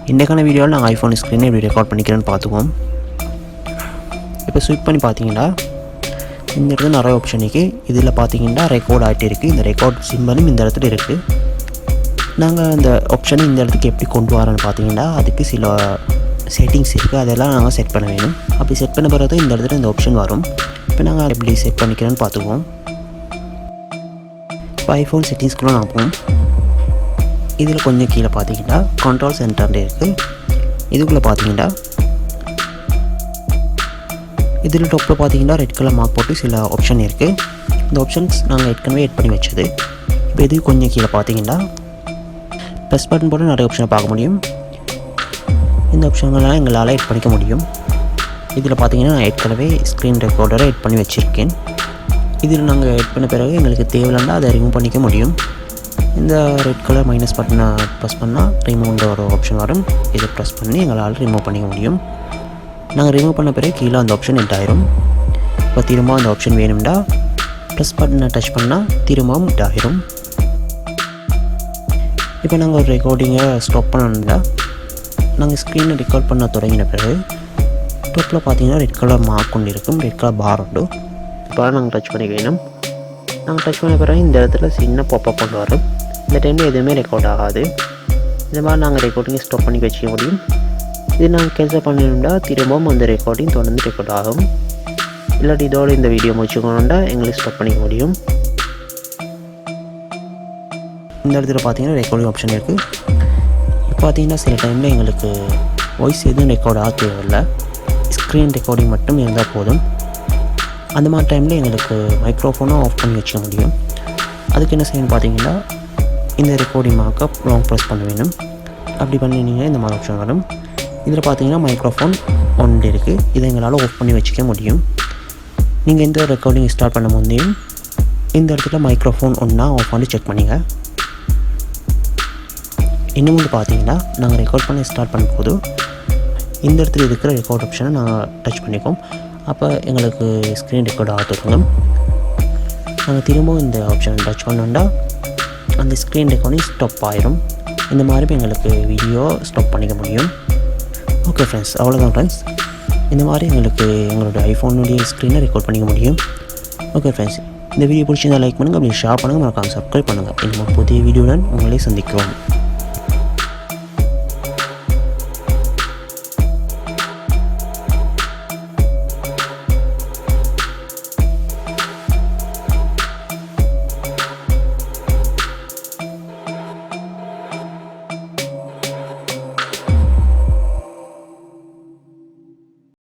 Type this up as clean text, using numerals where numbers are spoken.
இன்றைக்கான வீடியோவில் நாங்கள் ஐஃபோன் ஸ்க்ரீனை எப்படி ரெக்கார்ட் பண்ணிக்கிறேன்னு பார்த்துக்குவோம். இப்போ ஸ்விப் பண்ணி பார்த்தீங்கன்னா இந்த இடத்துல நிறைய ஆப்ஷன் இருக்குது. இதில் பார்த்தீங்கன்னா ரெக்கார்ட் ஆகிட்டு இருக்குது. இந்த ரெக்கார்ட் சிம்பலும் இந்த இடத்துல இருக்குது. நாங்கள் இந்த ஆப்ஷனை இந்த இடத்துக்கு எப்படி கொண்டு வரோன்னு பார்த்தீங்கன்னா அதுக்கு சில செட்டிங்ஸ் இருக்குது. அதெல்லாம் நாங்கள் செட் பண்ண வேணும். அப்படி செட் பண்ண பிறகு இந்த இடத்துல இந்த ஆப்ஷன் வரும். இப்போ நாங்கள் எப்படி செட் பண்ணிக்கிறேன்னு பார்த்துக்குவோம். இப்போ ஐஃபோன் செட்டிங்ஸ்குள்ளே நான் போவோம். இதில் கொஞ்சம் கீழே பார்த்தீங்கன்னா கண்ட்ரோல் சென்டர் இருக்குது. இதுக்குள்ளே பார்த்தீங்கன்னா இதில் டாப்பில் பார்த்தீங்கன்னா ரெட் கலர் மார்க் போட்டு சில ஆப்ஷன் இருக்குது. இந்த ஆப்ஷன்ஸ் நாங்கள் ஏற்கனவே எட் பண்ணி வச்சது. இப்போ இது கொஞ்சம் கீழே பார்த்தீங்கன்னா ப்ளஸ் பட்டன் போட்டு நிறைய ஆப்ஷனை பார்க்க முடியும். இந்த ஆப்ஷன்கள்லாம் எங்களால் எட் பண்ணிக்க முடியும். இதில் பார்த்தீங்கன்னா நான் ஏற்கனவே ஸ்க்ரீன் ரெக்கார்டரை எட் பண்ணி வச்சுருக்கேன். இதில் நாங்கள் எட் பண்ண பிறகு எங்களுக்கு தேவையில்லைன்னா அதை ரிமூவ் பண்ணிக்க முடியும். இந்த ரெட் கலர் மைனஸ் பட்டனை ப்ரெஸ் பண்ணால் ரிமூவ்ன்ற ஒரு ஆப்ஷன் வரும். இதை ப்ரெஸ் பண்ணி எங்களால் ரிமூவ் பண்ணிக்க முடியும். நாங்கள் ரிமூவ் பண்ண பிறகு கீழே அந்த ஆப்ஷன் எட் ஆயிரும். இப்போ திரும்ப அந்த ஆப்ஷன் வேணும்னா ப்ரெஸ் பட்டனை டச் பண்ணால் திரும்பவும் எட் ஆயிரும். இப்போ நாங்கள் ஒரு ரெக்கார்டிங்கை ஸ்டாப் பண்ணணும்னா நாங்கள் ஸ்க்ரீனை ரெக்கார்ட் பண்ண தொடங்கின பிறகு டாப்பில் பார்த்தீங்கன்னா ரெட் கலர் மார்க் கொண்டு இருக்கும். ரெட் கலர் பார் உண்டு. இப்போ நாங்கள் டச் பண்ணி வேணும். நாங்கள் டச் பண்ண பிறகு இந்த இடத்துல சின்ன பாப்பப் கொண்டு வரும். இந்த டைமில் எதுவுமே ரெக்கார்ட் ஆகாது. இந்த மாதிரி நாங்கள் ரெக்கார்டிங்கை ஸ்டாப் பண்ணி வச்சுக்க முடியும். இது நாங்கள் கேன்சல் பண்ணணும்னா திரும்பவும் அந்த ரெக்கார்டிங் தொடர்ந்து ரெக்கார்ட் ஆகும். இல்லாட்டி இதோடு இந்த வீடியோ முடிச்சுக்கணுன்னா எங்களுக்கு ஸ்டாப் பண்ணிக்க முடியும். இந்த இடத்துல பார்த்தீங்கன்னா ரெக்கார்டிங் ஆப்ஷன் இருக்குது. இப்போ பார்த்தீங்கன்னா சில டைமில் எங்களுக்கு வாய்ஸ் எதுவும் ரெக்கார்ட் ஆக தேவையில்லை. ஸ்க்ரீன் ரெக்கார்டிங் மட்டும் இருந்தால் போதும். அந்த மாதிரி டைமில் எங்களுக்கு மைக்ரோஃபோனும் ஆஃப் பண்ணி வச்சுக்க முடியும். அதுக்கு என்ன செய்யணும் பார்த்தீங்கன்னா இந்த ரெக்கார்டிங் மார்க்கை லாங் ப்ரெஸ் பண்ண வேணும். அப்படி பண்ணினீங்கன்னா இந்த மாதிரி ஆப்ஷன் வரும். இதில் பார்த்தீங்கன்னா மைக்ரோஃபோன் ஒன் இருக்குது. இதை எங்களால் ஆஃப் பண்ணி வச்சுக்க முடியும். நீங்கள் எந்த ரெக்கார்டிங் ஸ்டார்ட் பண்ண முடியும் இந்த இடத்துல மைக்ரோஃபோன் ஒன்றா ஆஃப் பண்ணி செக் பண்ணிங்க. இன்னும் வந்து பார்த்தீங்கன்னா நாங்கள் ரெக்கார்ட் பண்ணி ஸ்டார்ட் பண்ணும்போது இந்த இடத்துல இருக்கிற ரெக்கார்ட் ஆப்ஷனை நாங்கள் டச் பண்ணிக்கோம். அப்போ எங்களுக்கு ஸ்க்ரீன் ரெக்கார்ட் ஆகிட்டுருங்க. நாங்கள் திரும்பவும் இந்த ஆப்ஷனை டச் பண்ணோன்னா அந்த ஸ்க்ரீன் ரெக்கார்டிங் ஸ்டாப் ஆயிரும். இந்த மாதிரி எங்களுக்கு வீடியோ ஸ்டாப் பண்ணிக்க முடியும். ஓகே ஃப்ரெண்ட்ஸ், அவ்வளோதான் ஃப்ரெண்ட்ஸ். இந்த மாதிரி எங்களுக்கு எங்களோட ஐஃபோனுடைய ஸ்க்ரீனை ரெக்கார்ட் பண்ணிக்க முடியும். ஓகே ஃப்ரெண்ட்ஸ், இந்த வீடியோ பிடிச்சிருந்தால் லைக் பண்ணுங்கள். அப்படி ஷேர் பண்ணுங்கள். மறக்காம சப்ஸ்கிரைப் பண்ணுங்கள். இன்னும் புதிய வீடியோவுடன் உங்களை சந்திக்கிறோம்.